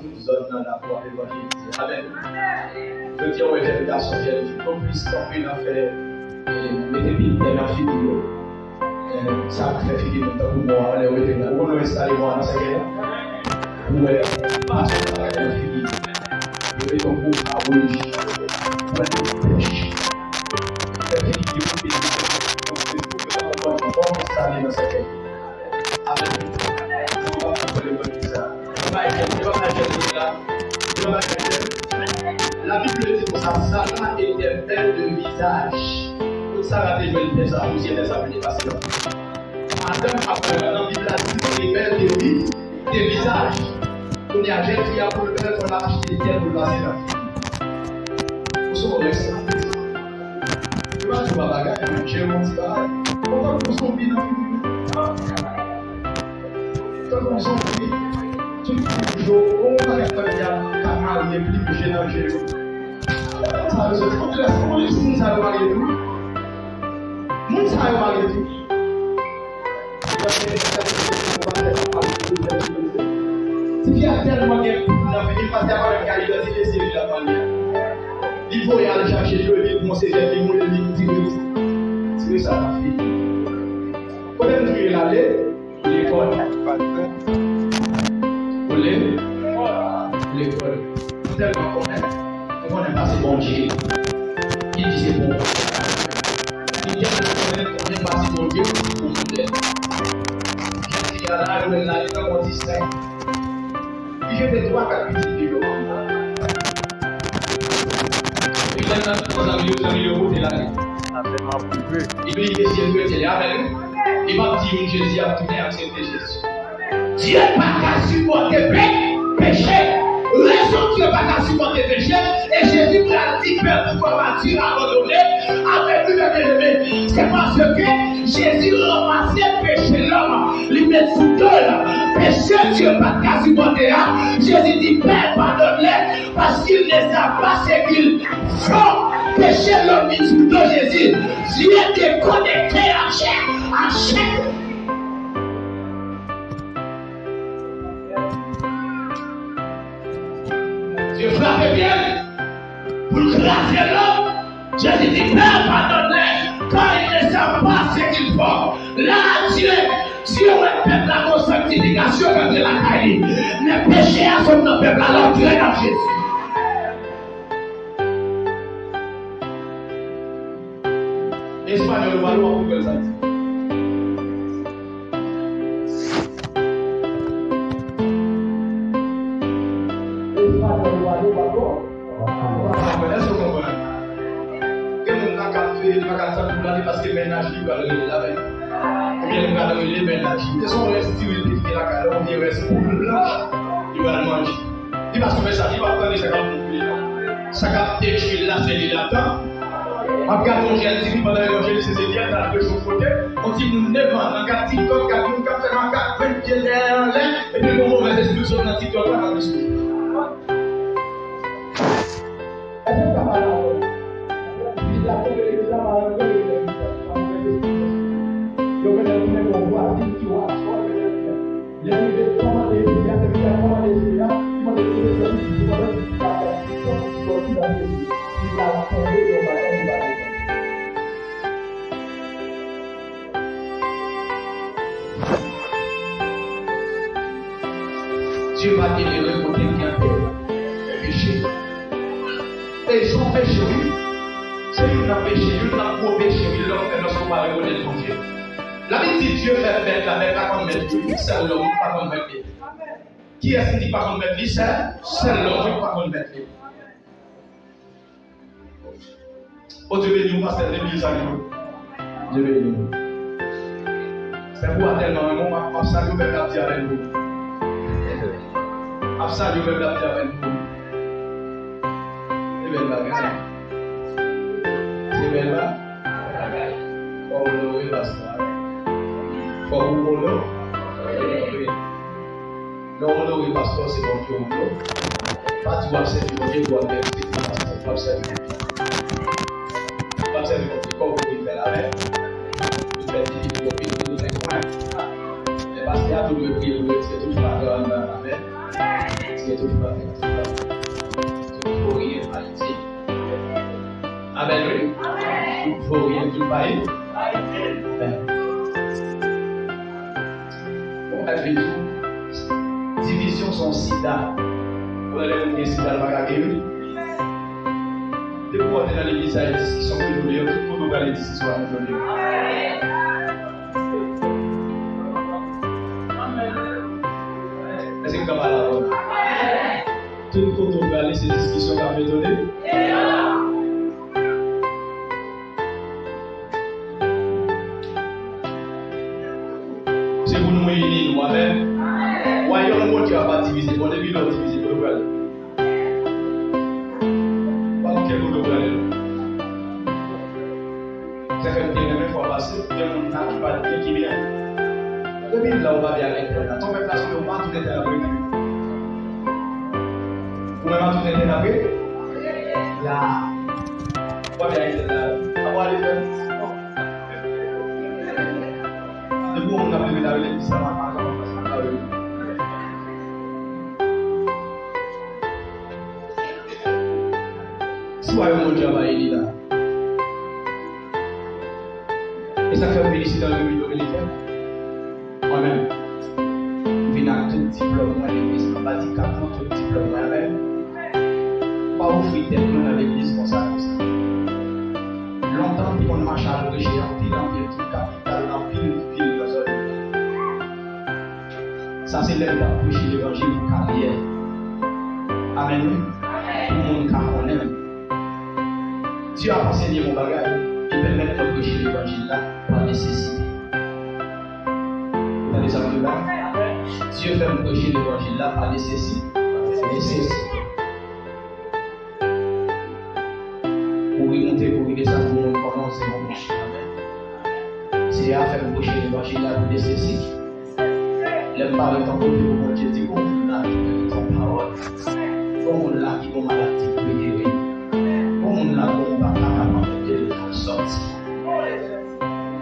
toute zone dans la voie évangélisée. Amen. Je dis aux invitations qu'on puisse tomber dans faire mettez bien dans la figure. Ça fait figure pour moi. On est installé moi dans cette guerre. Où est passer dans la figure. Et ton groupe à rouge. Où est le pêche. La figure qui vous fait on installer dans cette guerre. Amen. La Bible dit que Sarah était belle de visage. Sarah était jolie de ça, vous y êtes ça pour dépasser là. Adam après la Bible a dit qu'elle est belle de visage. On est à jeune qui a pour le bel qu'on a acheté des terres pour passer là. Vous sommes avec ça. Je vais jouer à la bagarre, j'ai mon petit bagage. Pourquoi vous sommes bien dans le quand on s'en fout, tout le jour, on va faire comme il y a un plus que j'ai dans le jeu. Ça veut dire que nous allons parler de tout. Nous allons parler de tout. Si il y a tellement de gens qui n'ont pas d'avoir un cas, il a dit que c'est la famille. Il faut y aller chercher le livre, mon CV, il faut le livre. C'est ça, ma fille. Quand même, tu es allé. L'école. L'école. Tellement qu'on est passé bon Dieu. Il dit c'est bon. Il dit qu'on est passé bon Dieu pour nous aider. Il y a là, il y a dans mon distinct. Il y a des 3-4 petits vidéos. Il y a dans 3 amis, de la vie. Il dit que c'est le Dieu. Amen. Il m'a dit que Jésus a tourné à accepter Jésus. Dieu n'a pas qu'à supporter péché. Raison Dieu n'a pas qu'à supporter péché. Et Jésus a dit que pourquoi Dieu a abandonné. Avec lui-même, c'est parce que Jésus ramassait péché l'homme. Il met sous deux là. Péché Dieu n'a pas qu'à supporter. Jésus dit Père, pardonne-les. Parce qu'il ne sait pas ce qu'ils font. Péché l'homme sous deux Jésus. Dieu était connecté à chaque. Dieu frappait bien pour classer l'homme. Jésus dit Père, pardonne-les, car ils ne savent pas ce qu'ils font. Là, Dieu répète la sanctification comme de la caille. Les péchés à son nom, peuple, alors Dieu est dans Jésus. Espagnol, le ballon, on peut ça. Est-ce que vous comprenez? Quelqu'un n'a qu'à faire parce que ménage libre à la veille. Combien de cas de ménage? Ils sont restés qui la calme, on vient rester pour le blanc, il va le manger. Il va se faire ça, il va prendre ça comme ça va détruire la cellule là-dedans. Regarde mon gène, si pendant l'évangile, c'est bien dans la chose côté. On dit nous devant, dans le TikTok, nous avons fait un cas, et puis nous avons fait expulsion dans TikTok là, dans le discours. Dieu va délivrer pour quelqu'un qui a péché. Et son péché, oui, c'est une péché, une gros péché, il l'a fait lorsqu'on va reconnaître mon Dieu. La Bible dit Dieu fait mettre la même, pas qu'on mette lui, c'est l'homme, pas qu'on mette lui. Qui est-ce qui dit pas qu'on mette lui, c'est l'homme, pas qu'on mette lui. Oh Dieu béni nous, pasteur, l'église à nous. Dieu béni nous. C'est pour tellement un moment, absolument même la vie avec nous. Absolument même la vie avec nous. C'est belle bagarre. C'est belle bagarre. Oh, oui, pasteur. Oh, non. Non, oui, pasteur, c'est bon Dieu. Pas tu vas observer mon Dieu, tu vas observer mon Dieu. Tu vas observer mon Dieu. Comme vous pouvez faire la même. Vous faites des vidéos, vous faites des points. Et parce qu'il y a tout le prix, c'est tout le pardon. Amen. C'est tout frappé. Tout vaurien Haïti. Amen, oui. Tout vaurien tout pays. On a fait tout. Division son sida. Vous allez vous dire sida le magasin. Dès que vous êtes dans l'église, il y a des discussions qui nous lient. Tout le monde va les discussions à nous donner. Est-ce que vous avez la bonne? Tout le monde va aller ces discussions à nous donner. C'est pour nous réunir nous-mêmes. Voyons le monde qui va pas diviser. On est venu diviser pour nous aller. Ça fait une fois passé, il y a un monde qui parle qui vient. Depuis là, on va bien à l'intérieur. Ton même place, on va tout être après. Ou même tout être après. Là, on va bien à l'intérieur. On va aller faire. Depuis on a prévu d'aller l'église, ça va pas comme ça. Soyez mon Dieu, va y là. Et ça fait bénéficier dans le milieu militaire. Moi-même, je viens avec tout diplôme à l'église, je ne vais pas dire qu'à tout diplôme moi-même. Pas offrir tête dans l'église comme ça. Longtemps, on marche à l'origine, en pile, tout capital, en pile, dans la zone. Ça, c'est l'aide à prêcher l'évangile pour carrière. Amen. Tout le monde qu'on aime. Dieu a enseigné mon bagage. Il permet de prêcher l'évangile là par nécessité. Vous avez ça là? Dieu fait me prêcher l'évangile là par nécessité. Pour y monter, pour y descendre, pour nous commencer mon prêcher. C'est à faire me prêcher l'évangile là par nécessité. L'aime parler tant que mon Dieu dit qu'on a ton parole. Qu'on a qui qu'on maladie pour guérir. Qu'on a qu'on va capable de sortir.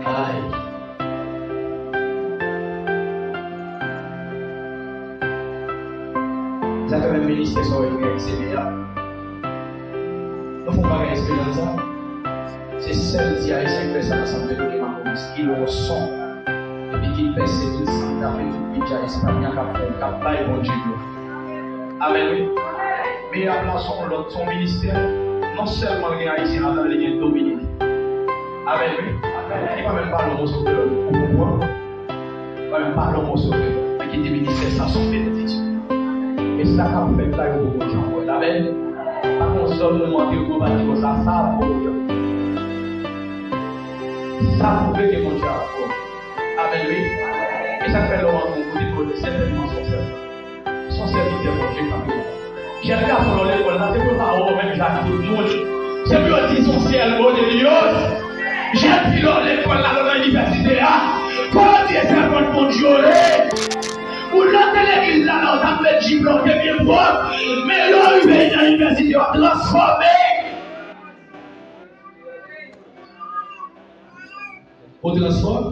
Aïe. Ça fait même ministère sur le Seigneur. Nous ne faisons pas expérience. C'est celle qui a essayé de faire ça ensemble de l'Église qui le son. Et puis qui pèse tout ça, qui a fait tout le pays espagnol, qui a fait bon Dieu. Amen. Mais il y a son ministère. Non seulement les Haïtiens dans les liens dominiques. Amen. Il ne va même pas le mot sauveur pour pouvoir. Il ne va même pas le mot sauveur. Mais qui dit ministère, ça son bénéfice. Et ça, quand vous faites là, vous pouvez vous en Amen. Par contre, seulement que vous bâtissez comme ça, ça vous pouvez. Ça vous pouvez que mon Dieu a fait. Amen. Et ça fait longtemps que vous dites que c'est certainement son serviteur. Son serviteur, mon Dieu, quand même. J'ai fait à son l'école, là, c'est pour ça qu'on même Jacques tout le monde. C'est pour dire son ciel, bon Dieu. J'ai pris l'école là dans l'université, comment dire ça, mon Dieu? Pour l'autre l'église là, on a fait le diplôme de bien propre, mais là, il vient dans l'université, on a transformé. On transforme?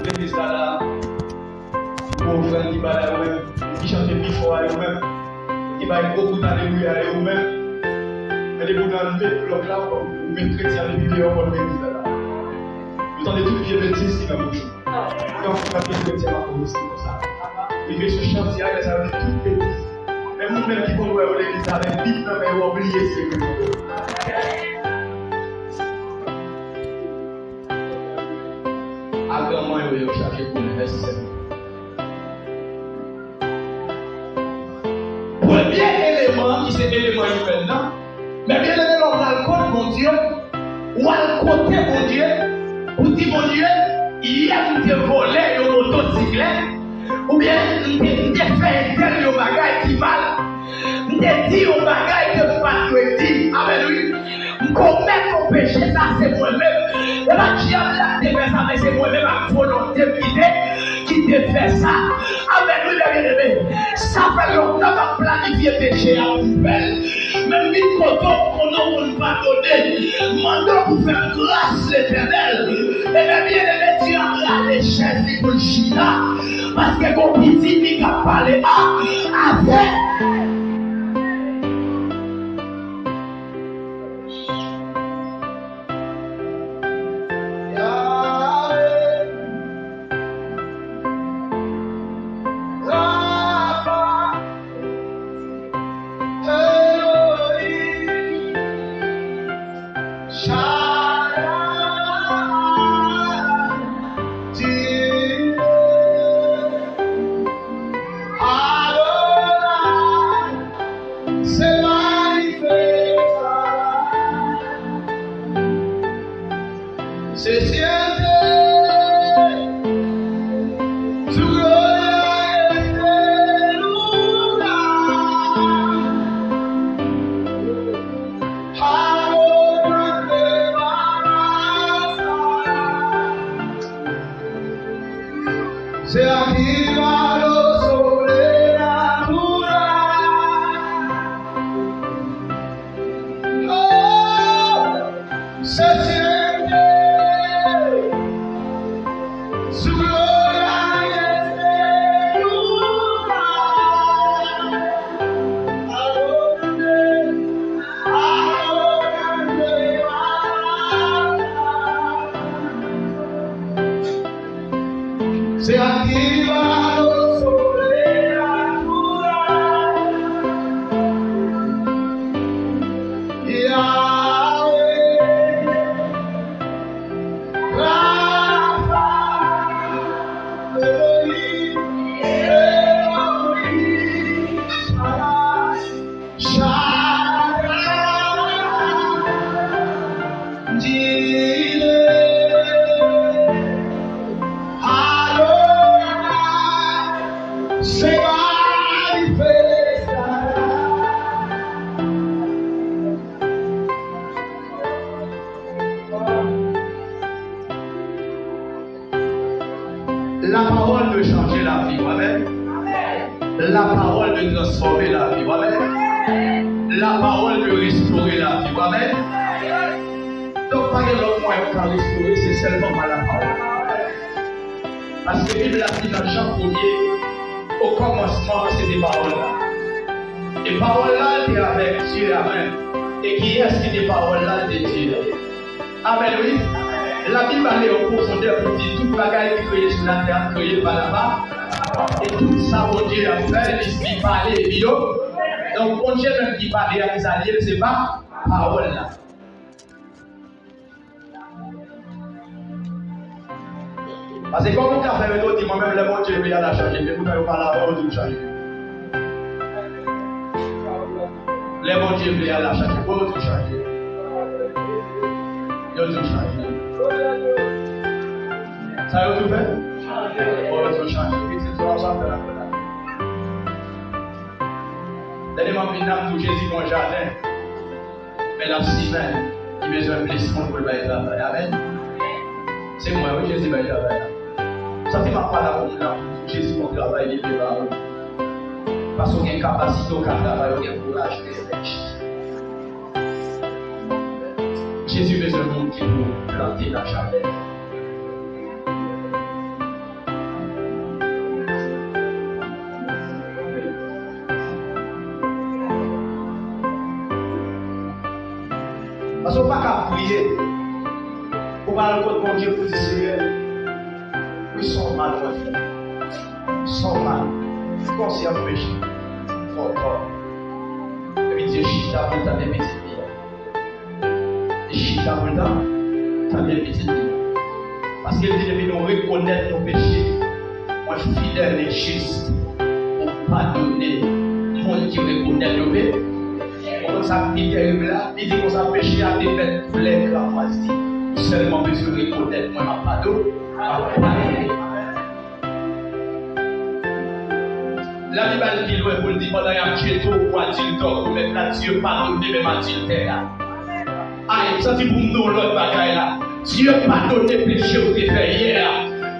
L'église là, pour faire qui va eux-mêmes, qui chante plus fort à eux-mêmes, qui va beaucoup d'alléluia à eux-mêmes. Mais les boudins de bloc là, vous mettez chrétiens les vidéos pour l'église là. Vous entendez toutes les bêtises qui va bouger. Donc, vous avez les chrétiens à commencer comme ça. Et puis, ce chantier, ça veut dire toutes les bêtises. Même nous-mêmes qui vont voir l'église avec vite, mais on va oublier ce que nous faisons. Agrément, il va chercher pour le verset. Premier élément, qui c'est l'élément humain, non? Mais bien évidemment, on a le côté, mon Dieu, ou à le côté, mon Dieu, ou dit, mon Dieu, hier, nous avons volé une motocyclette, ou bien, nous avons fait un tel bagage qui mal, nous avons dit un bagage que pas dit, amen, oui. Commettre mon péché, ça c'est moi-même. Et la diable là, c'est moi-même à volonté qui te fait ça. Amen, oui, bien-aimé. Ça fait longtemps qu'on planifie péché à poubelle. Même vite, quand on ne va donner, mandons pour faire grâce l'éternel. Et bien, bien-aimé, tu as les chaises pour le china. Parce que mon petit n'y a pas les avec. La parole de changer la vie, amen. La parole de transformer la vie, amen. La parole de restaurer la vie, amen. Donc, pas de l'autre moyen qu'à restaurer, c'est seulement par la parole. Parce que Bible a dit dans Jean 1er, au commencement, c'est des paroles-là. Et paroles-là, c'est avec Dieu, amen. Et qui est-ce qui des paroles-là de Dieu? Amen, oui. La Bible allait en profondeur pour dire toute bagaille qui est créée sur la terre, créée par là-bas. Et tout ça, mon Dieu a fait, l'esprit parlait et bio. Donc, mon Dieu même qui parlait à mes alliés, c'est pas parole là. Parce que comme on a fait le dit, moi-même, le bon Dieu, il a changé. Mais vous n'avez pas la parole de changer. Le bon Dieu, il a changé. Vous avez tout changé. Vous avez tout changé. Ça a tout fait? Vous avez tout changé. C'est tout ensemble de la colère. Dernièrement, pour Jésus, mon jardin. Mais la semaine, il a besoin de blessement pour le travail. Amen. C'est moi, oui, Jésus va y travailler. Ça ne m'a pas là pour Jésus, mon travail, il est préparé. Parce qu'on a une capacité au travail, on a un courage de Jésus a besoin de monde qui peut planter la chaleur. Parce qu'on ne peut pas prier pour parler de mon Dieu pour dire Seigneur, oui, sont mal, mon frère. Sont mal. Conscient de péché. Fort tort. Et puis Dieu, chita pour ta petite vie. Et chita pour ta petite vie. Parce qu'il dit, depuis nous reconnaître nos péchés, moi je suis fidèle et juste pour pardonner le monde qui reconnaît nos péchés. On s'est dit terrible là, il dit qu'on s'est péché à des bêtes pour les cramoisis. Seulement besoin de reconnaître moi ma pardon. La Bible dit pour le dire pendant un Dieu tout pour dire tort, maintenant Dieu pardonne même à Dieu terre. Aïe, ça dit pour nous l'autre bagaille là. Dieu pardonne les péchés au fait hier.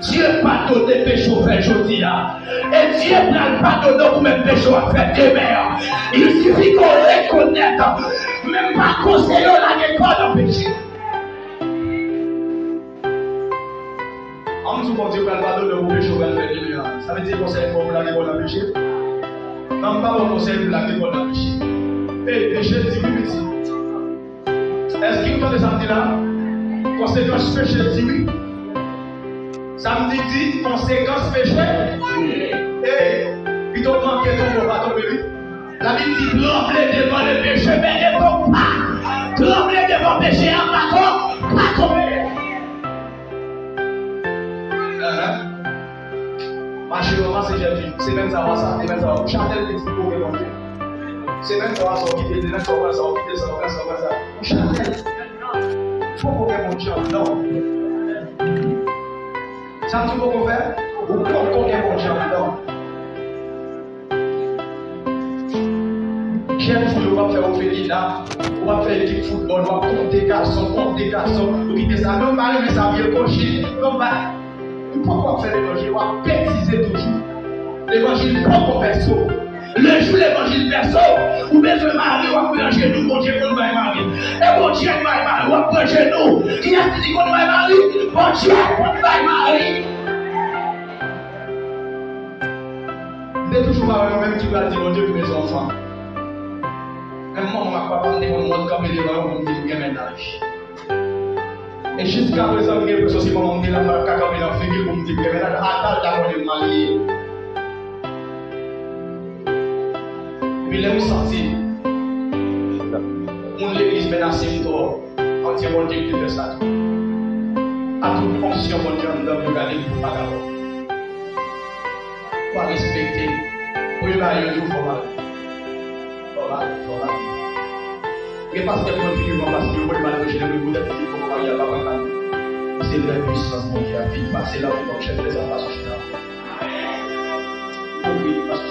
Dieu pardonne pardonner péché fait aujourd'hui. Et Dieu n'a pas pardonné pour mes péchés fait demain. Il suffit qu'on reconnaisse, même pas conseiller la l'école de péché. En tout cas, Dieu va pardonner pour péché fait demain. Ça veut dire qu'on sait pour la l'école de péché. Non, pas au conseil pour la l'école de péché. Et péché, dis oui, petit. Est-ce qu'il vous entend ça me dit là? Conséquence péché, dis oui. Ça me dit conséquence péché. Et il te manque ton mot, pas tomber vite. La Bible dit tremblez devant le péché, mais ne tombe pas. Tremblez devant le péché, pas tomber. Marcher au marché, j'ai vu. C'est même ça, c'est même ça. Chantel petit pour que l'on fait. C'est même ça, ça quitter, c'est même ça, ça quitter, ça. Chantel. Faut qu'on fasse mon job, non. Ça tu peux faire? Ou pour qu'on fasse mon job, non. J'aime foot, on va faire au féminin, on va faire l'équipe football, on va compter garçons, vous quittez ça, non, pas mais ça vient cocher, non, pas. Pourquoi faire l'évangile? On va bêtiser toujours. L'évangile propre perso. Le jour l'évangile perso, ou bien le mari, on va prendre genou, bon Dieu, qu'on va marier. Et bon Dieu, qu'on va marier, on va prendre genou. Qui a dit qu'on va marier? Bon Dieu, qu'on va marier. Vous êtes toujours marié, même qui va dire, bon Dieu, pour mes enfants. Même moi, ma papa, on est comme moi, comme les gens, on dit, bien ménage. Et jusqu'à présent, je vais aussi mon dit la caca dans la figure pour me dire que je attends d'avoir le marié. Puis là, je senti mon l'église menacée pour entièrement dire que ça. À toute fonction, mon Dieu, nous devons regarder pour pas d'abord. Pour respecter. Pour y aller un jour, il faut mal. Et parce que mon fille va passer le mal de chez le bout de la fille, comme il y a pas mal. C'est la puissance, mon Dieu, qui passe là où on cherche les affaires sur la vie. Oui, parce que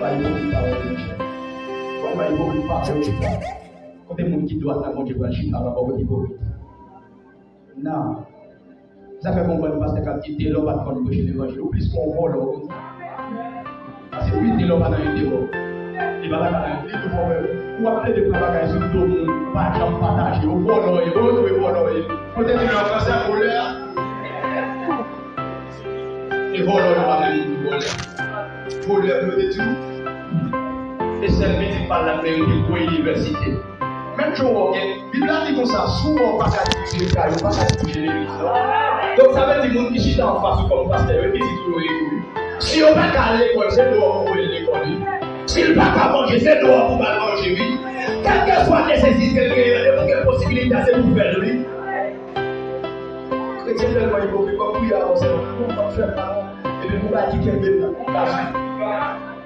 il faut qu'il parle de Dieu. Il faut qu'il parle de Dieu. Quand il y a des gens qui doivent avoir des gens qui parlent de Dieu. Non. Ça fait comprendre parce que quand il est là, on va prendre l'évangile. Plus qu'on vole, parce que oui, il est là, on va dans une dévot. Il va là, on va appeler des bagages sur le dos, pas de partager, au bon oeil, peut-être qu'il va passer à colère. Et voilà, on va aller voler de tout. Et c'est le métier par la vérité pour l'université. Même chose, il a dit comme ça, souvent on passe à toucher le caillou, on passe à toucher l'église. Donc ça veut dire que les gens qui sont en face comme pasteur, ils disent toujours l'église. Si on va à l'école, c'est dehors pour l'école. Si le bac à manger, c'est dehors pour mal manger, oui. Quelle que soit la nécessité, quelle possibilité c'est pour faire, oui. Chrétien, tellement hypocrite, comme oui, alors c'est bon, on va faire parole, et puis on va dire qu'elle veut casser.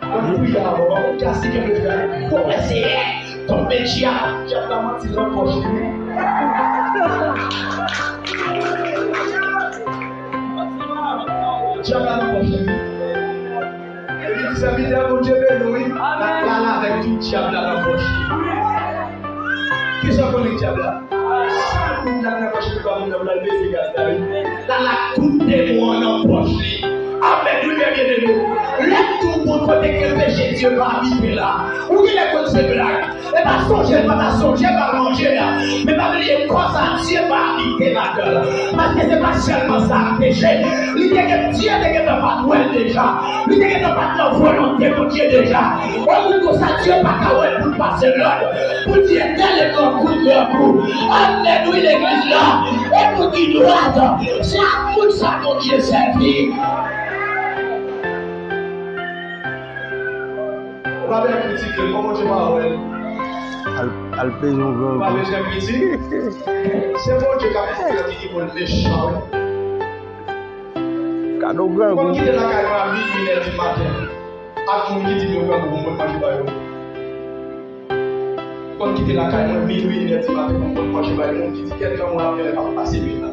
Comme oui, alors on va casser qu'elle veut faire. Pour essayer, ton métier, j'ai pas menti dans le poche. J'ai pas menti. Ça veut dire que Dieu veut nous là avec tout diable dans la poche. Qui sont connus diable là? Dans la poche de comme dans la vie dans la coupe de moi dans la poche. Amen, lui bien de nous. Lève tout pour côté que le péché Dieu va arriver là. Où il est contre ce blague? Et pas songer, pas manger là. Mais pas venir comme ça, Dieu va arriver là-dedans. Parce que c'est pas seulement ça le péché. L'idée que Dieu n'est pas doué déjà. L'idée que pas de volonté pour Dieu déjà. Au bout de ça, Dieu pas qu'à pour passer l'ordre. Pour dire tel est ton coup de coup. Amenez-nous l'église là. Et pour qu'il droite. C'est à tout ça qu'on Dieu servi. On va bien critiquer, comment tu vas, ouais? Alpéjon veut. On va bien critiquer. C'est bon, Dieu qui a fait le petit pour le méchant. Cadeau grand. Quand il est là, quand il va à minuit du matin, à tout le monde qui dit qu'on va manger pas. Quand il est là, quand il va à minuit du matin, on va manger pas. On dit quelqu'un va passer lui là.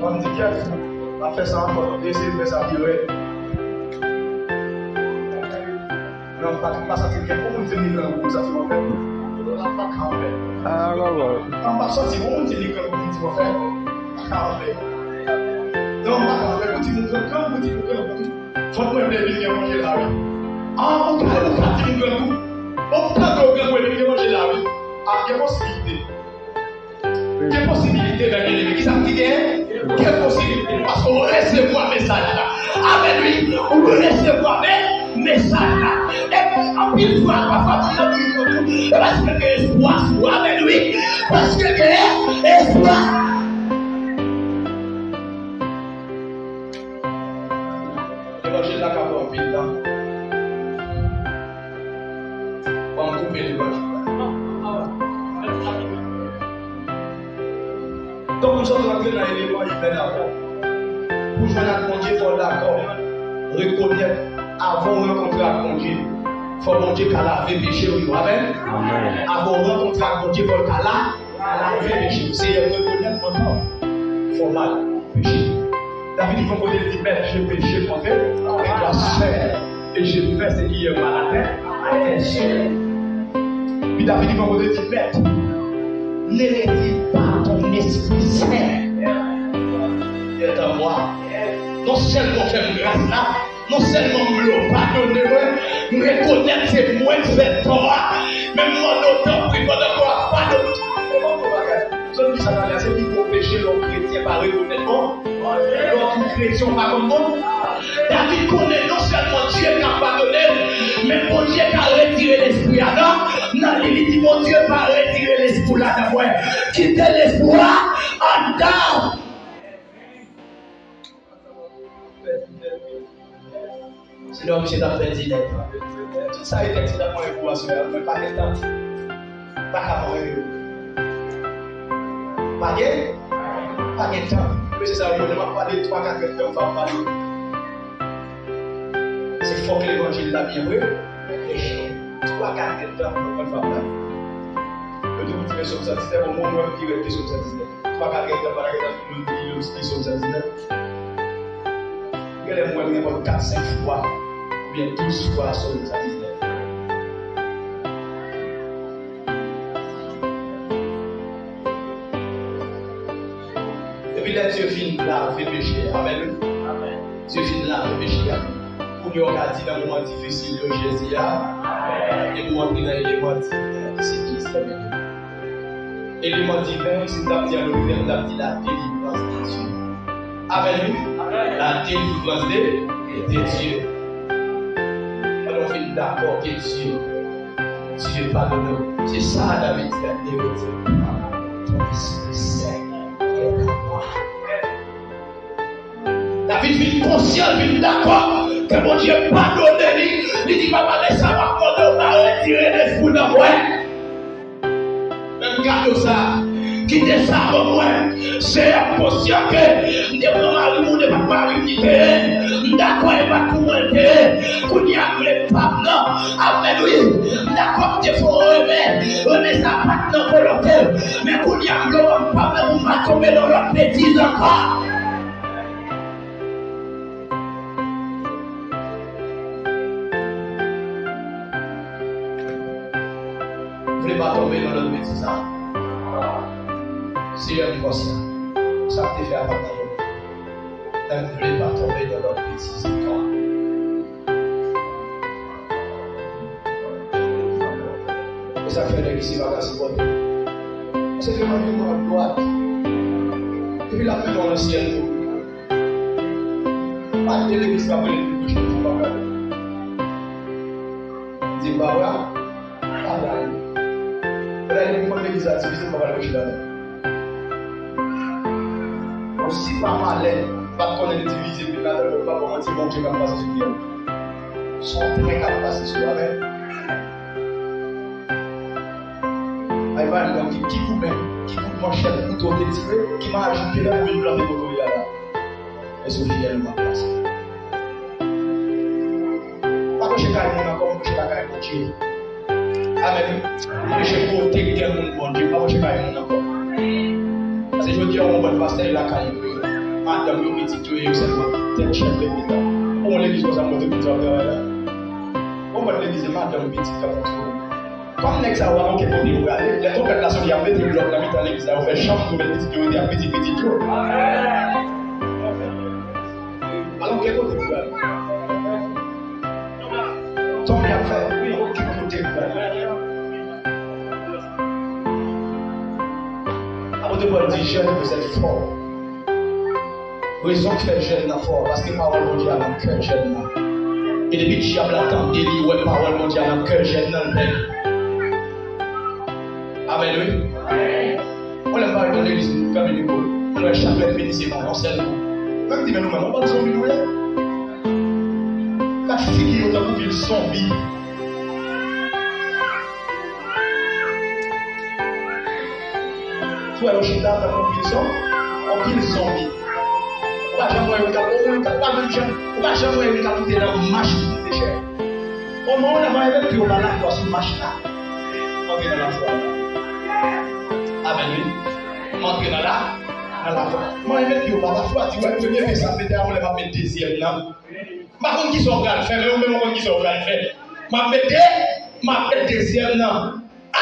On dit quelqu'un va faire ça encore, essayer de faire ça violer. Non, pas ça, c'est bien. Comment vous venez dans le groupe, ça se fait? Ah, ouais. On va sortir, on dit que vous dites faire. Donc, on va vous dire quand vous dites que faut que les billes manger la rue. Ah, on va dire que vous. On peut que les billes manger la rue. Ah, quelle possibilité. Quelle possibilité d'un ennemi qui s'en dit quelle possibilité parce qu'on recevoir message là. Avec lui, on recevoir message là. Et en pile fois, parfois, parce que l'espoir soit avec lui, parce que l'espoir. L'évangile n'a qu'à avoir un pile temps. On va couper l'évangile. Donc nous sommes entrés dans l'élément humain d'abord. Pour jouer à mon Dieu, il faut d'accord. Reconnaître avant de rencontrer à mon Dieu. Il faut mon Dieu qu'à laver péché au Amen. Avant de rencontrer à mon Dieu, il faut qu'à laver péché. C'est reconnaître encore. Il faut mal péché. David dit qu'on peut dire, mais j'ai péché contre avec la chair. Et j'ai fait ce qui est mal à la chair. Puis David dit qu'on peut dire, mais ne réduis pas ton esprit saint. Et en moi, non seulement faire grâce là, non seulement me pardonner, me reconnaître c'est moi qui fais tort, mais mon autant pris pendant quoi pardonner. Je dis ça dans la c'est qu'il faut pécher l'homme chrétien par reconnaître, l'autre chrétien pas comme moi. David connaît non seulement Dieu qui a pardonné, mais mon Dieu qui a retiré l'esprit là. Non, il dit mon Dieu va retirer l'esprit là d'abord. Quitter l'espoir en dedans. C'est l'homme qui t'a fait dire. Ça a été dit dans mon équation, mais pas de temps. Pas qu'à mourir. Pas de temps. Mais c'est ça, je ne vais pas parler de 3-4 heures, on va parler. C'est fort que l'évangile l'a bien vu. 3-4 heures, on va parler. Le tout petit peu sur ça, c'est au moment où il est sur ça. 3-4 heures, par exemple, il est sur ça. Il y a des moyens de 4-5 fois, ou bien 12 fois sur ça. Et puis là, Dieu finit là, fait péché. Amen. Dieu finit là, fait péché. Pour nous, on a dit dans un moment difficile, Jésus a. Et nous, on a dit dans l'élément divin, c'est qui c'est bien. Élément divin, c'est d'abord la délivrance de Dieu. Amen. La délivrance de Dieu. Alors, on fait d'accord que Dieu pardonne. C'est ça, David dit à Dieu. Ton esprit saint est à moi. David vit conscient, vit d'accord que mon Dieu pardonne. Il dit, papa, laisse ça, par contre, on va retirer l'esprit de moi. Même garde ça. Quittez ça pour moi. C'est conscient que je ne peux pas marier, je ne peux pas marier. D'accord, il va tout monter. Qu'on y a le pape, non. Amen, oui. D'accord, il faut remettre ça maintenant volontaire. Mais qu'on y a le pape, on va tomber dans notre bêtise encore. Vous ne voulez pas tomber dans notre bêtise, hein? C'est un conscient. Ça te fait abandonner. Ne voulez pas tomber dans notre bêtise. Et ça fait l'église qui va casser votre vie. C'est que nous sommes en droite. Et puis la paix dans le ciel. Pas de l'église qui va venir plus que je ne peux pas faire. Dis bah ouais. Ah là. Là, il y a l'église à diviser, on va le coucher là-dedans. Si pas malin, pas qu'on est divisé, puis là, on va pas mentir, bon Dieu va passer sur lui. Son train va passer sur lui. Il va y avoir qui coupe manchette, couteau, qui m'a ajouté là pour une planter pour lui là. Et ce fidèle m'a passé. Pas que je gagne mon encore, je gagne mon Dieu. Amen. Je protège mon Dieu, pas que je gagne mon encore. Parce que je dis, on va passer la caille. Madame, le petit tout est seulement tête chef de l'État. On l'église comme ça, on va te dire, on va l'église, madame, le petit tout. Comme l'ex a vraiment quelque chose de regarder, les trompes là sont qui a fait des blocs dans l'église, on fait chambre pour les petites théories, petit. Alors quelque chose de regarder. Ton bien fait, oui, aucun côté de regarder. Apôtre Paul dit jeune, vous êtes fort. Raison que fait jeune fort, parce que parole mondiale dans le cœur jeune. Et depuis que diable attend, il dit ouais, parole mondiale dans le cœur jeune dans le pays. Amen, oui. On l'aime pas dans l'église comme une école. On a chaque fini, c'est mon ancien. Même si nous-mêmes, on va nous oublier. La figure de vous, ils sont vies. Soit au chita, on pile zombie. On va jamais voir une dans une machine de cher. Au moment où on va mettre au malade dans une machine là, on est dans la foi. Amen, oui. On est dans la foi. Moi, je vais mettre au la foi. Tu vois, le premier message, c'est on va mettre deuxième là. Ma contre qui sont grands, mais on même qui sont grands. Ma mettre deuxième là.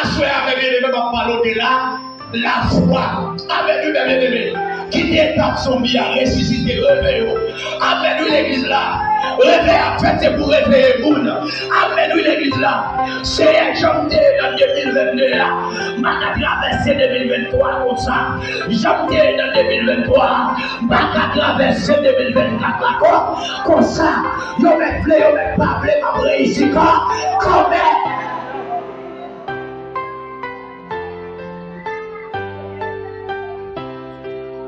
Assoyer avec les mêmes parler de là. La foi avec nous, bien aimé, qui détape son bien, ressusciter, réveiller. Avec nous, l'église là, réveiller à fait, c'est pour réveiller le monde. Avec nous, l'église là, c'est janvier dans 2022 là, ma traversé 2023 comme ça. Janvier dans 2023, ma traversé 2024 d'accord, comme ça. Yo me plaît, yo me pas plaît, ma réussite, comme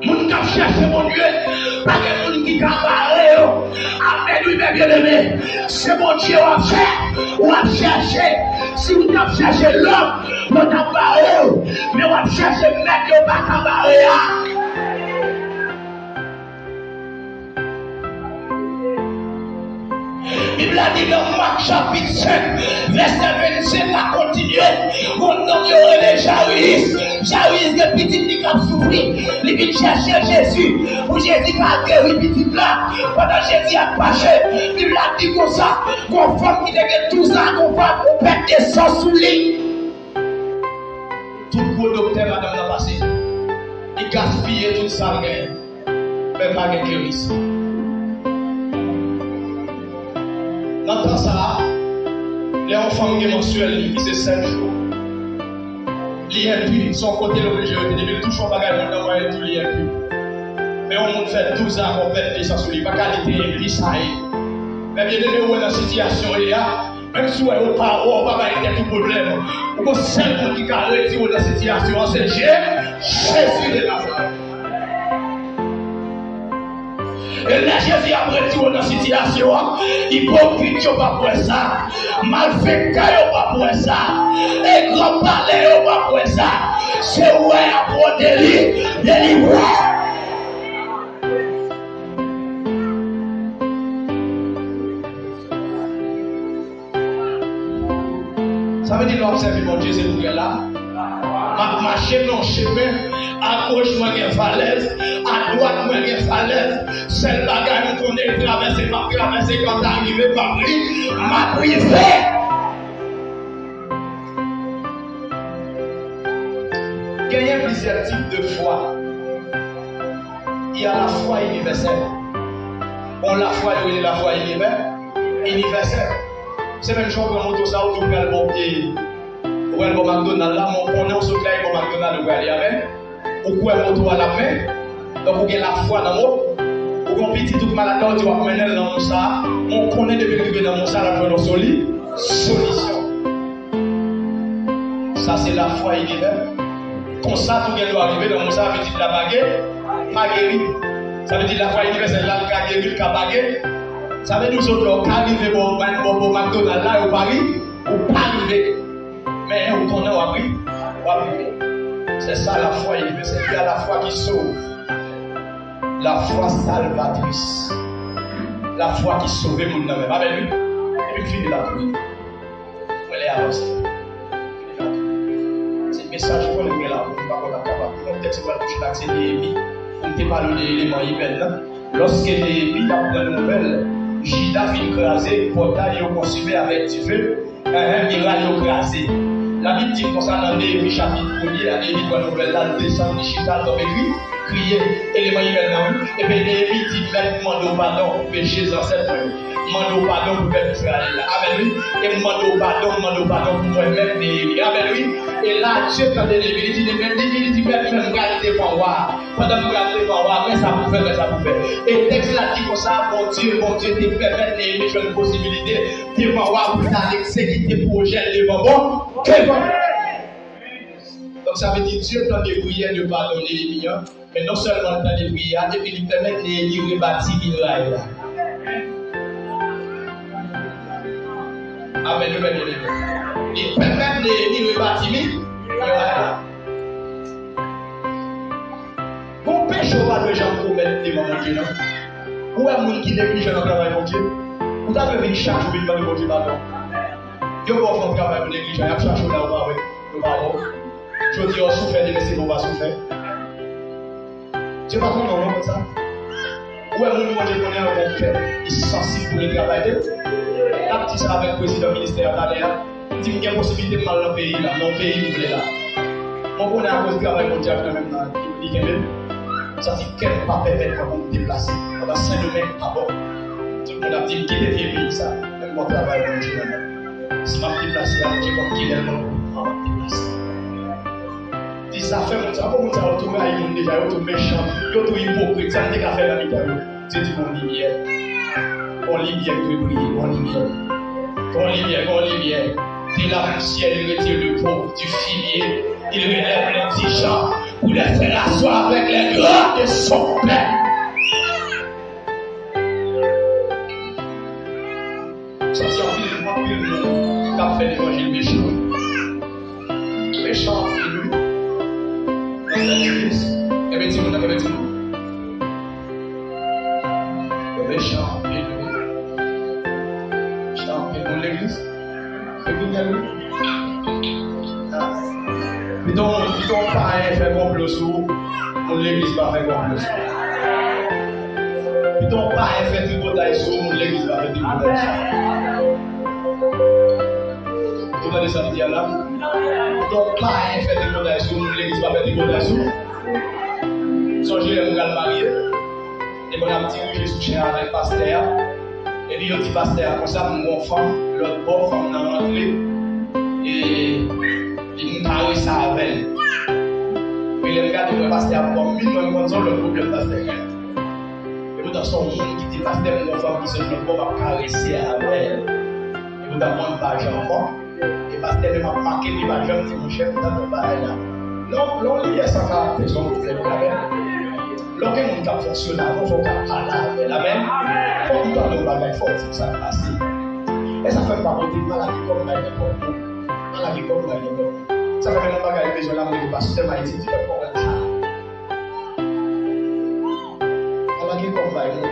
moun qui cherche mon Dieu, pas que moun qui cabaret, avec lui-même bien-aimé, c'est mon Dieu à faire, ou à chercher, si vous avez cherché l'homme, vous avez barré, mais vous avez cherché mettre au bas cabaret. Bible a dit dans Marc chapitre 5, verset 25, la continuer. Mon nom est Jairus. Jairus, le petit qui a souffert, il vient chercher Jésus. Pour Jésus qui a guéri petit là. Pendant Jésus a passé, Bible a dit comme ça, qu'on femme qui a tout ça, qu'on va perdre des sangs sous lui. Tout le gros docteur, madame, l'a passé. Il gaspille tout ça, mais pas de guérison. Dans le temps, ça, les enfants mensuels, ils faisaient 5 jours. L'IRP, son côté l'obligé, il y toujours pas gagné dans le tout l'IRP. Mais on fait 12 ans qu'on fait des sens sur les qualité et puis ça y est. Mais bien aimé, on est dans la situation, même si on n'est pas, on va pas avoir tout problème. On peut seul qui a réussi dans la situation, c'est Jésus de Nazareth. Et là, Jésus a pris dans la situation, hypocrite, il pas pour ça, malfait, il pas pour ça, et grand palais, il pas pour ça, c'est ouais pour délivrer. Ça veut dire l'observer mon Dieu, c'est pour là. Marcher dans le chemin, à gauche, moi, il y a falaise, à droite, moi, il y a falaise. Celle bagaille, on connaît, traverser, pas traverser, quand t'arrives, pas pris, m'a privé. Il y a plusieurs types de foi. Il y a la foi universelle. On la foi, il y a la foi universelle. C'est même chose pour moto ça, ou tout le bon pied. Ou elle va McDonald's là, mon connaît, on se claque pour McDonald's, ou aller avec. Ou quoi, moto à la main. Donc, vous avez la foi dans moi. Ou qu'on petit tout malade, tu vas mener dans mon ça. On connaît depuis que dans mon ça, la solution. Ça, c'est la foi universelle. Comme ça, tout le monde arriver dans mon ça, veut dire la baguette, pas guéri. Ça veut dire la foi universelle, là, le guéri, le baguette. Ça veut dire que nous sommes arrivés au McDonald's là, au Paris, ou pas arriver. Mais on connaît au abri, c'est ça la foi universelle. Il y a la foi qui sauve, la foi salvatrice, la foi qui sauve le monde même. Avec lui, et puis finit la vie. On est avancé. C'est le message qu'on est là, on ne va pas capable. On peut-être pas toucher l'accès des Néhémie, on ne peut pas donner l'élément hyper. Lorsque Néhémie apprend une nouvelle, Judas vient écraser, le portail est consumé avec du feu, un miracle écrasé. La Bible dit comme ça dans Néhémie chapitre 1er, la Néhémie nouvelle là, descend de Chita, comme écrit, crier, élément maintenant. Et puis Néhémie dit, même mando pardon pour pécher ancêtres, mando pardon pour peuple Israël. Amen, oui. Et mando pardon pour moi-même Néhémie. Amen, oui. Et là, Dieu quand Néhémie, il dit, même regardez devant moi. Pendant que vous regardez devant moi, mais ça vous fait. Et texte là dit comme ça, mon Dieu, te permet Néhémie une possibilité devant moi pour exécuter projet devant moi. Donc ça veut dire Dieu dans des prières de pardonner Néhémie, mais non seulement dans des prières, et puis il permet Néhémie de rebâtir l'Israël. Amen. Il permet Néhémie de rebâtir l'Israël. Bon péché pas de gens pour mettre devant mon Dieu, non? Où est le monde qui néglige dans le travail de mon Dieu? Vous avez vu chaque jour de mon Dieu, pardon. Dieu va faire un travail pour négliger, il y a chaque jour là où on va. Je dis, on souffre de laisser, on va souffrir. Dieu va prendre un nom comme ça. Où est le monde qui connaît un bon cœur? Il est sensible pour le travail. La petite ça avec le président du ministère d'ailleurs. Il dit qu'il y a une possibilité de mal dans le pays, là. Dans le pays, vous êtes là. On connaît un peu de travail mondial quand même dans le pays. Ça dit qu'elle ne va pas permettre de me déplacer. On va Saint-Domingue, ah bon. Tout le monde a dit qu'il était bien ça. Même mon travail dans le Dieu. Si je me déplace, j'ai comme qu'il est là, on va me déplacer. Si ça fait mon temps, comment ça va retrouver à une déjà, il est méchant, il est hypocrite, ça ne fait qu'à faire la vidéo. Dieu dit mon lumière. Mon lumière peut briller, mon lumière. T'es là pour le ciel, il retire le pauvre du filier, il relève les petits gens pour les faire asseoir avec les grands de son père. Sorti en pile, qu'a fait l'évangile méchant. Méchant, lui. Dans l'église. Et bien, dis-moi, méchant, lui. Méchant, lui. Dans l'église. Puis ton parrain fait complot sur l'église va faire complot sur. Puis ton parrain fait tripotaille sur l'église va faire tripotaille sur. Vous entendez ça dire là? Ton parrain fait tripotaille sur l'église va faire tripotaille sur. Songez à mon marié. Et mon ami dirigé sous chien avec le pasteur. Et puis il dit pasteur, comme ça mon enfant, l'autre beau femme dans l'entrée. Et il m'a carré ça avec elle. Puis il regarde le pasteur comme minimum comme ça, le problème pasteur. Et vous dans son monde qui dit pasteur, mon enfant qui se fait pas caresser avec elle. Et vous dans mon page enfant. Et pasteur m'a marqué, il m'a jamais dit mon chef, vous dans pas là. Non, l'on lit ça caractère, son problème avec. Lorsque mon cap fonctionne, on faut parler avec la même. Faut qu'on parle de bagaille fort, c'est ça passe. Et ça fait pas monter maladie comme maladie comme maladie comme maladie comme. Ça fait même bagaille besoin là mon pas c'est maladie qui fait pour ça. Maladie comme maladie.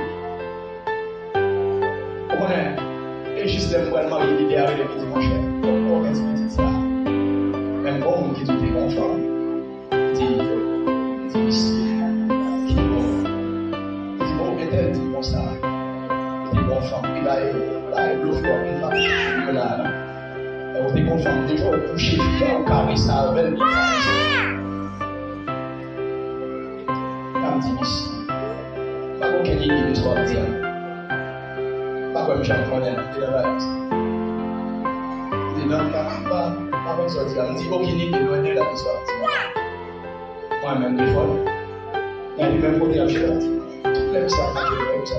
Comment est? Et juste le point maladie qui est avec les petits mon cher. On va expliquer ça. Même bon qui tout est conforme. Dit ici. Ça, il est conforme, il a le flot, il va là. On est conforme, des fois, on couche, on caresse ça avec le comme dit ici. Pas qu'on ait une histoire de dire. Pas comme j'en connais, il est là. Il est non, pas comme ça, on dit aucune idée de la histoire. Moi-même, des fois, il y a du même côté à chaque. Même ça, même ça.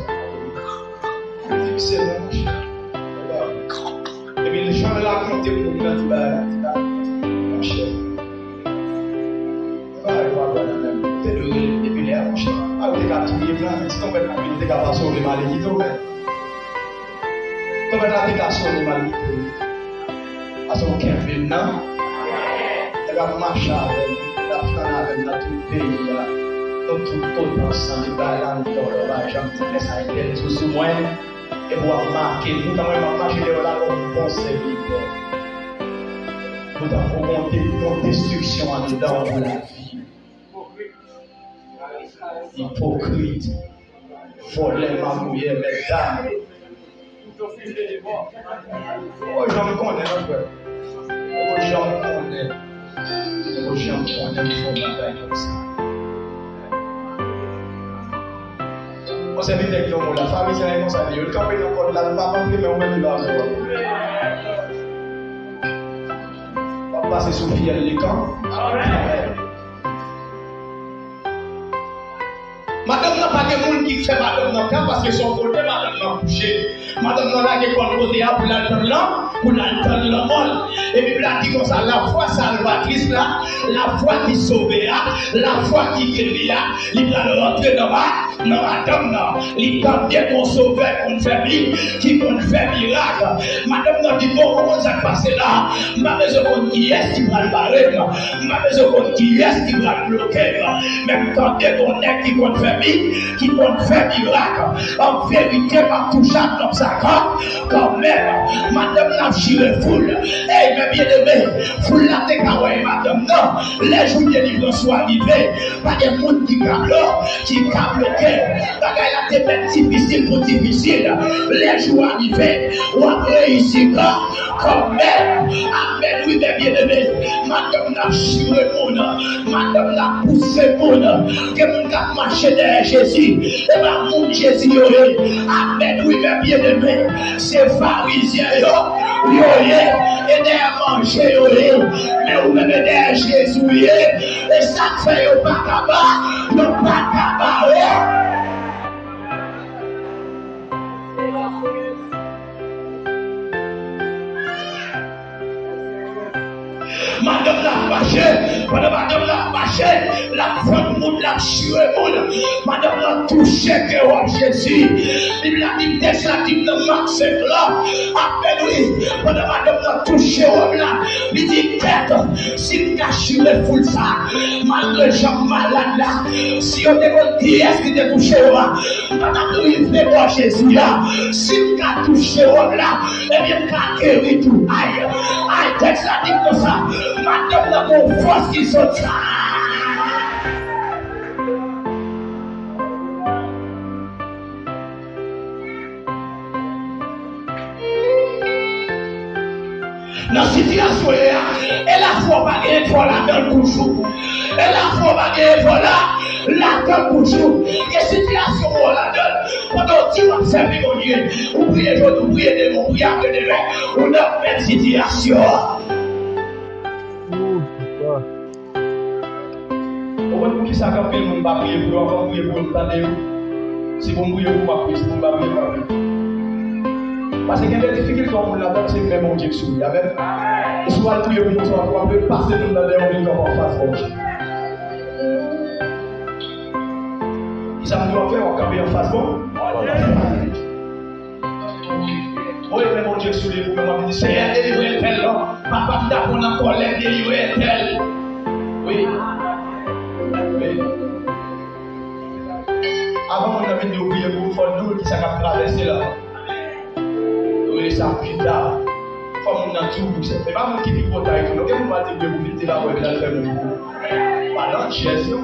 C'est difficile, et puis les gens là comptent pour nous dire mon cher. C'est le dépilé, mon cher. Ah, vous êtes capable là, si on fait la communauté capable de sauver mal et quitter, on va la sauver mal et quitter. Parce qu'on est maintenant, elle va marcher avec la France, avec tout le pays. Donc tout ensemble, dans le j'aime ça aider tout ce moins et voir marquer, nous avons marché là comme bon serviteur. Nous avons monté une destruction en dedans de la vie. Hypocrite, voler ma mouille, mesdames. Oh, j'en connais un peu. Aux gens qu'on aime. Aux gens qu'on aime font la bataille comme ça. On s'est dit que la famille, c'est un conseil. Le camp est encore là, le papa, mais on met du bas. On va passer sous fiel les camps. Madame n'a pas de monde qui fait madame dans le cas parce que son côté, madame n'a couché. Madame n'a pas de côté pour l'entendre là, pour l'entendre le monde. Et puis là, dit comme ça, la foi salvatrice là, la foi qui sauve là, la foi qui guérit là, il va rentrer dans madame là. Il tente bien qu'on sauve, qu'on fait vie, qui qu'on fait miracle. Madame n'a dit bon, comment ça passe là? Ma besoin qu'on qui est qui va le barrer, ma besoin qu'on qui est qui va le bloquer. Même quand qu'on est qui qu'on fait qui compte faire miracle. En vérité, ma touche comme ça, quand même, madame n'a chiré foule. Eh, mes bien-aimés, foule la décawé, madame, non. Les jours de livre sont arrivés. Pas de monde qui a bloqué. Bagaille la tête difficile pour difficile. Les jours arrivés, on a réussi quand même. Amen, oui, mes bien-aimés. Madame n'a chiré monde. Madame n'a poussé monde. Que monde a marché derrière Jésus, et ma mon Jésus, amen, oui, mes bien-aimés, c'est pharisiens, et derrière manger, mais vous même derrière Jésus, et ça fait au bacaba, le bacaba, madame l'a marché, madame l'a marché, la femme monde l'a tué, madame l'a touché que Jésus. Il l'a dit, texte l'a dit, le Marc 5 là, appelle oui, madame l'a touché, il dit, tête, si tu as tué full ça, malgré gens malades là, si on te dit, est-ce qu'il t'a touché, madame lui, fait voir Jésus là, si tu as touché, là, eh bien, tu as guéri tout, aïe, texte l'a dit comme ça. Madame la mon force qui sont là. Dans la situation, elle a foi pas gagner pour la donne toujours. Elle a foi pas gagner pour la donne toujours. Quelle situation on la donne? Pendant que tu vas servir mon Dieu, vous priez de vous priez de mon prière de demain, on a une situation. Pour qui ça quand le monde va prier pour encore prier pour le tandel. Si vous priez pour pas prier, si vous pas prier pas prier. Parce qu'il y a des difficultés dans la donne, c'est vraiment Dieu qui sourit. Amen. Et si vous allez prier pour nous, on va passer nous dans les on va faire ça. Ça nous doit faire on camper en face bon. Oui, mais mon Dieu sourit pour moi, dit Seigneur, délivrez tel là. Papa qui t'a qu'on a colère, délivrez tel. Oui. Avant, on avait dit oublier pour faire nous qui s'est traversé là. Oui, ça plus tard. Faut qu'on a tout. C'est pas mon qui dit pour tailler tout. Donc, on va dire que vous mettez la voix de la faire le coup. Pas gestion.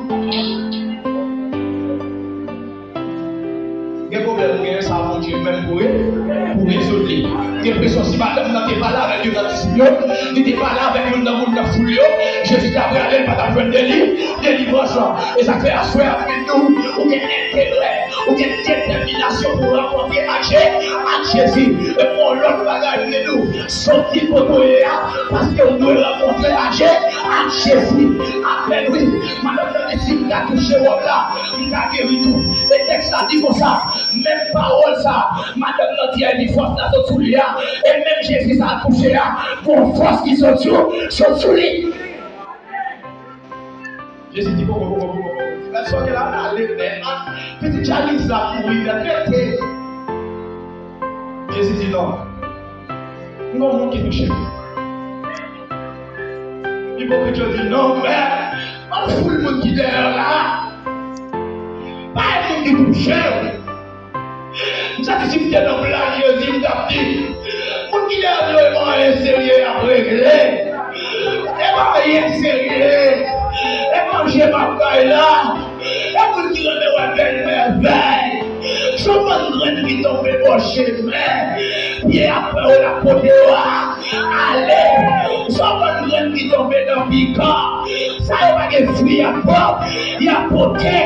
Il y a un problème, il y a un savon Dieu même pour résoudre. Il y a une personne si madame n'était pas là avec Dieu dans le il n'était pas là avec nous dans le foulio. Jésus t'a regardé, pas t'a fait délivrance. Et ça fait asseoir avec nous, ou bien intérêt, ou bien détermination pour rencontrer à Jésus. Et pour l'autre bagage de nous, sortir pour nous, parce qu'on doit rencontrer à Jésus. Amen, oui. Madame n'a dit, il a touché là, il a guéri tout. Le texte a dit comme ça. Même parole ça, madame notre a une force dans son soulier, et même Jésus a touché là, pour force qui sont sous lui. Jésus dit bon, la soirée là, allez, petite chalice là pour lui traiter. Jésus dit non, non, mon qui touche. L'hypocrite dit non, mais on fout le monde qui est derrière là, pas le monde qui touche. Ça qui s'est dans le blanc, Jésus t'a dit, mon qui est vraiment sérieux à régler, et pas sérieux, et manger ma paille là, et vous qui remet belle merveille, je m'en qui tombe au chemin, et après on a côté allez, ça va kika. Ça va pas fruit à quoi? Il y a poté.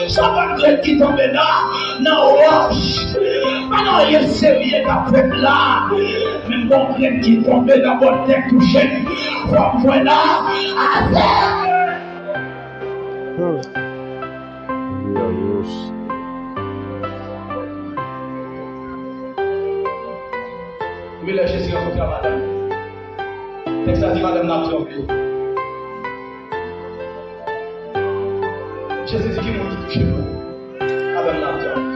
Ça va graine qui tombe là, dans roche. Maintenant il est sérieux d'après là. Même bon graine qui tombe dans votre tête touchée. Comme voilà. Oui, là, Jésus rencontre madame. Texte a dit madame n'a trompé. Jésus dit qu'il m'a dit touché moi. Madame n'a trompé.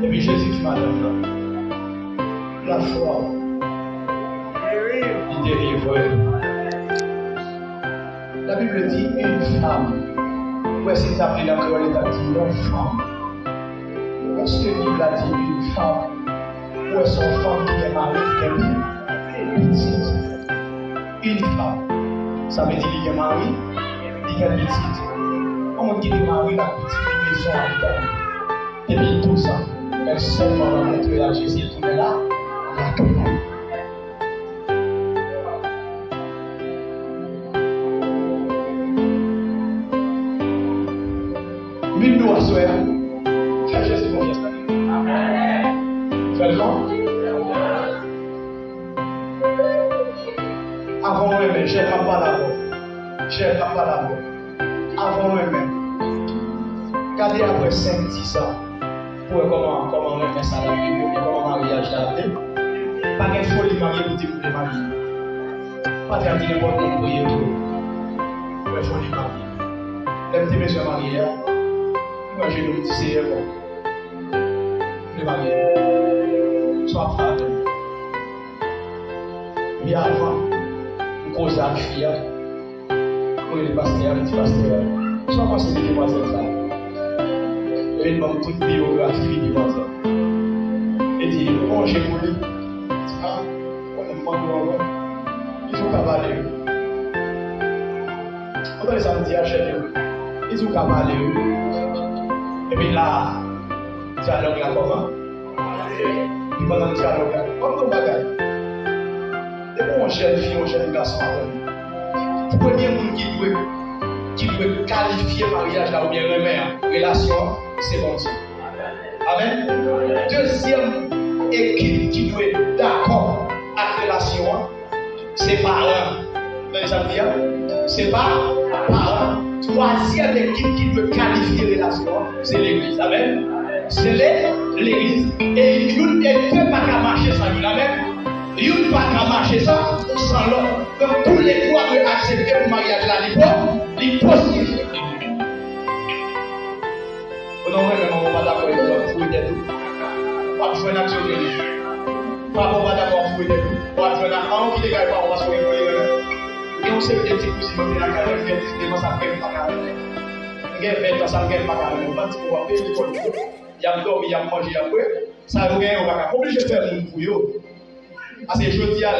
Et puis Jésus dit madame là. La foi. Il délivre. La Bible dit une femme. Où est-ce qu'il appelé la créole, il a dit une femme. Lorsque la Bible a dit une femme, où est son femme qui est mariée, qui est petite? Une femme. Ça veut dire qu'il est marié, il est petite. Comment il est marié, la petite maison à l'Italie. Et puis tout ça, elle seulement va montrer à Jésus, tout est là, la tombe. Mille nous à souhait. Fais Jésus confiance. Amen. Fais le nom. Avant moi-même, j'ai pas d'abord. J'ai pas d'abord. Avant moi-même. Regardez après 5-10 ans. Pour comment on fait ça dans la Bible et comment mariage là. Pas de folie mariée pour dire pour les mariés. Pas de dire n'importe quoi pour prier tout. Pas de folie mariée. Même tes messieurs mariés. Moi, je nous dis, c'est bon. Les mariés, sois femme. Mais avant, on cause à la fille. On est pasteur, on est pasteur. Sois pas celui qui est ça. Et il m'a toute biographie qui est ça. Et dit, bon, j'ai voulu. Ah, on est mort. Ils ont cavalé. On les a dit, achetez. Ils ont cavalé. Et puis là, dialogue là comment? Puis pendant le dialogue là, comme nos bagages. Et pour une jeune fille, un jeune garçon, le premier monde qui doit qualifier mariage là ou bien relation, c'est bon Dieu. Amen. Deuxième équipe qui doit être d'accord avec la relation, c'est parents. Vous voyez ça dire? C'est pas parents. Troisième équipe qui peut qualifier la relation, c'est l'église. Amen. C'est l'église. Et il ne peut pas marcher sans lui. Amen. Il ne peut pas marcher sans l'autre. Donc tous les trois doivent accepter le mariage là. Il est possible. On n'a pas d'accord avec toi. Vous êtes tout. Pas besoin d'action de lui. Pas d'accord avec vous. Pas besoin d'action qui dégage pas. On va se retrouver. Et on sait que les petits cousins de la carrière viennent dire que ça ne fait pas carrière. Il y a 20 ans, ça ne fait pas carrière. On va dire qu'on va payer l'école. Il y a dormi, il y a mangé après. Ça ne va pas obligé de faire mon pour parce que je dis là,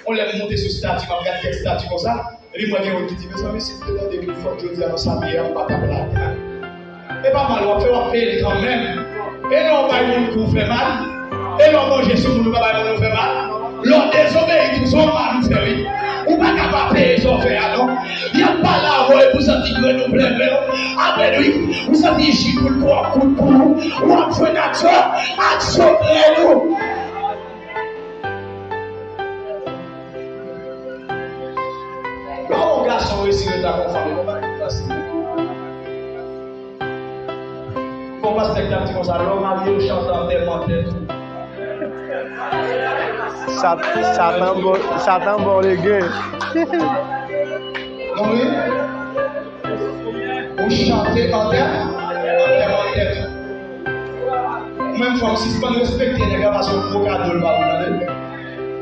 on l'a monté sur statut, on regarde quel statut comme ça. Et puis moi, je dis, mes amis, si vous êtes des fois que je dis à nos amis, on va pas là. Et pas mal, on va payer quand même. Et non, on va nous faire mal. Et non, manger sur nous, on va nous faire mal. L'on désobéit, nous sommes mal, nous faire. On va pas payer son frère, non? Il n'y a pas là, vous sentez que nous plaisons. Amen, oui. Vous sentez que je suis pour un coup de bout. Ou un feu action, nous. Quand mon garçon réussit à conformer, on va être facile. Pour pas se faire comme ça, l'homme marié chantant tellement tête. Satan bon les gars. Non, oui. Vous chantez en tête. Même fois, si vous ne respectez les gars, parce que vous cadeau le bas,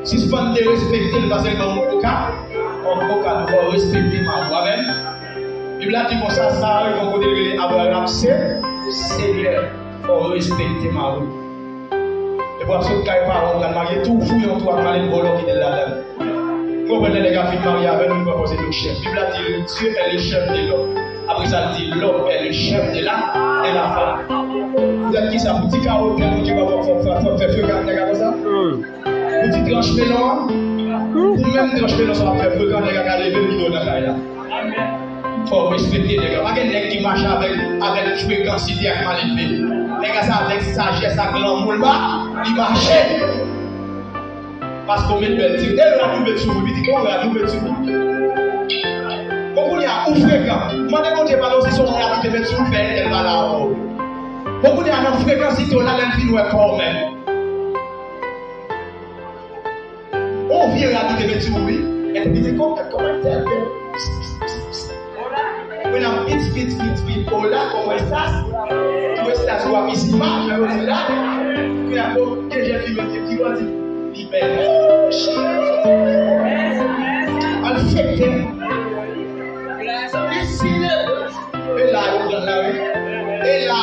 si vous ne respectez le bas, c'est dans mon cas, on va respecter ma voix même. Il Bible dit comme ça arrive au côté de Abraham, c'est Seigneur, il faut respecter ma voix. Et pour absolument qu'il n'y ait pas, on va marier tout fou, on doit parler de volant qui est là-dedans. Vous comprenez les gars qui sont mariés avec nous, nous proposer le chef. La Bible dit Dieu est le chef de l'homme. Après ça dit l'homme est le chef de la femme. Vous êtes qui ça? Petit carotte, mon Dieu, va faire feu quand on comme ça. Petit tranche melon. Ou même tranche melon, ça va faire feu quand on a levé le milieu de la caille. Il faut respecter les gars. Pas qu'il y ait qui marche avec fréquence et avec mal élevé. Les gars, ça avec sagesse, avec l'amour, il marche. Parce qu'on met de belles tires. Dès qu'on a trouvé sur vous, il dit qu'on a trouvé sur vous. Beaucoup y a ou fréquent. Moi, dès qu'on dit pas aussi, on a trouvé sur vous, elle va là-haut. Beaucoup y a une fréquence, si on a l'infini, on corps même. On vient à trouver sur vous, et puis il dit qu'on a commentaire. On a vite. Hola, ¿cómo estás? ¿Tú estás guapísima? Je veux dire là. Puis là, que j'ai vu me dire, tu vas dire, libère. En fait, et là, on donne la rue. Et là,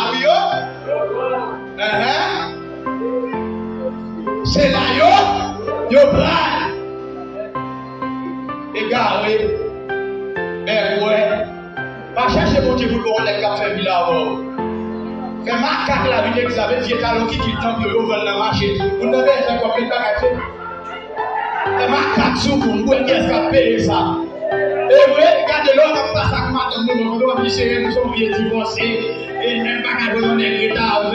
c'est là, yo, bras. Égaré. Mais ouais. Va chercher mon Dieu pour qu'on ait café villa. Fais ma carte la vie d'Elisabeth, j'ai talon qui quitte le temple, vous venez le marché. Vous n'avez pas fait combien de temps à faire? Fais ma carte sous pour vous, qu'est-ce qu'a payé ça? Et vous regardez l'homme, on passe à madame, nous sommes vieux divorcés, et même pas qu'à vous donner le retard.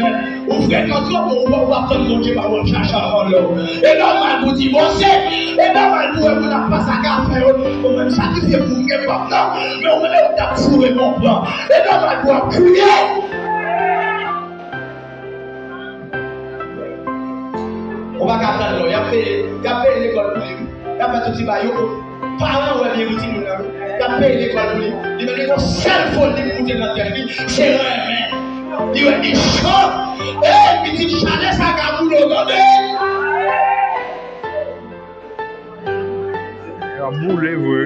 Vous faites notre homme, on va attendre mon Dieu, on va chercher avant l'homme. Et normal vous divorcer, et normal vous n'avez pas ça qu'à faire, on va sacrifier pour vous, mais on va fourrer mon plan. Et normal vous crier. On va garder là, il y a payé l'école pour lui, il y a pas tout petit baillot. Parents ou bien routine nous avons. Il a payé l'école pour lui. Il m'a dit que seule folie pour monter dans la vie, c'est rêver. Il a dit chaud. Eh, petit chalet, ça a pour nous regarder. Il a boulé, oui.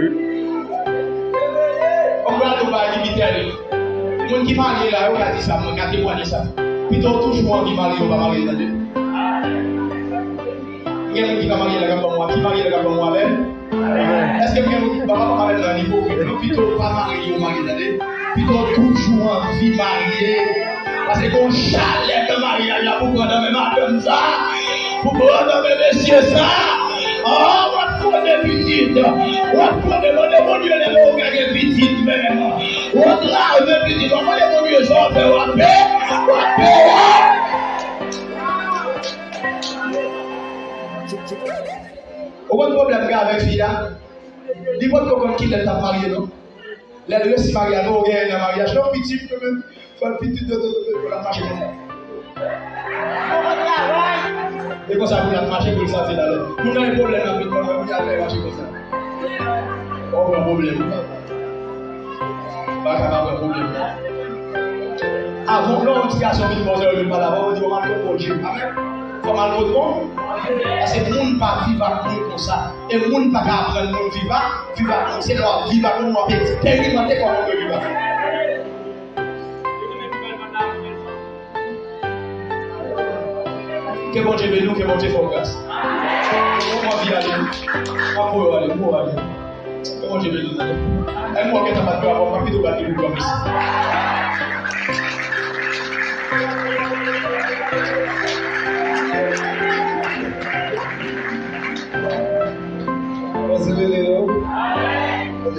On va nous parler limiter. Les gens qui marient là, on a dit ça, on a témoigné ça. Plutôt toujours qui marient, on va marier là. Il y a qui va marier là comme moi, qui marie là comme moi-même. Est-ce que quelqu'un ne va pas parler d'un niveau plutôt pas marié ou marié, plutôt toujours envie marié? Parce que qu'on chalet de mariage là pour prendre mes madame ça, pour prendre mes messieurs ça. Oh, on va prendre des petites, on va prendre mon Dieu, les mots des petites même. On va prendre des petites, on va prendre mon Dieu, ça va faire, on va payer. Aucun problème avec Fia. Dis-moi comment qu'il est marié, non? Les deux si mariés, non, il y a un mariage, non, petit, même, faire petit de la marcher comme ça. Et comme ça, vous la marcher pour le sortir là. Vous n'avez pas de problème avec moi, vous allez marcher comme ça. Aucun problème. Pas capable de problème. Avant, l'homme qui a son vie, vous ne pas là-bas, vous dites, on va le Dieu. Amen. Comme un autre monde. Parce que le monde ne va pas vivre comme ça. Et le monde ne va pas apprendre à vivre. C'est leur vivre comme on va expérimenter comment on peut vivre. Que bon Dieu bénisse, que bon Dieu fasse grâce. Comment on vit aller? Comment aller? Que bon Dieu bénisse. Et moi qui n'ai pas de peur, on va plutôt battre le comme ici.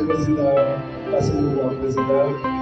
Président, passez-nous voir, président.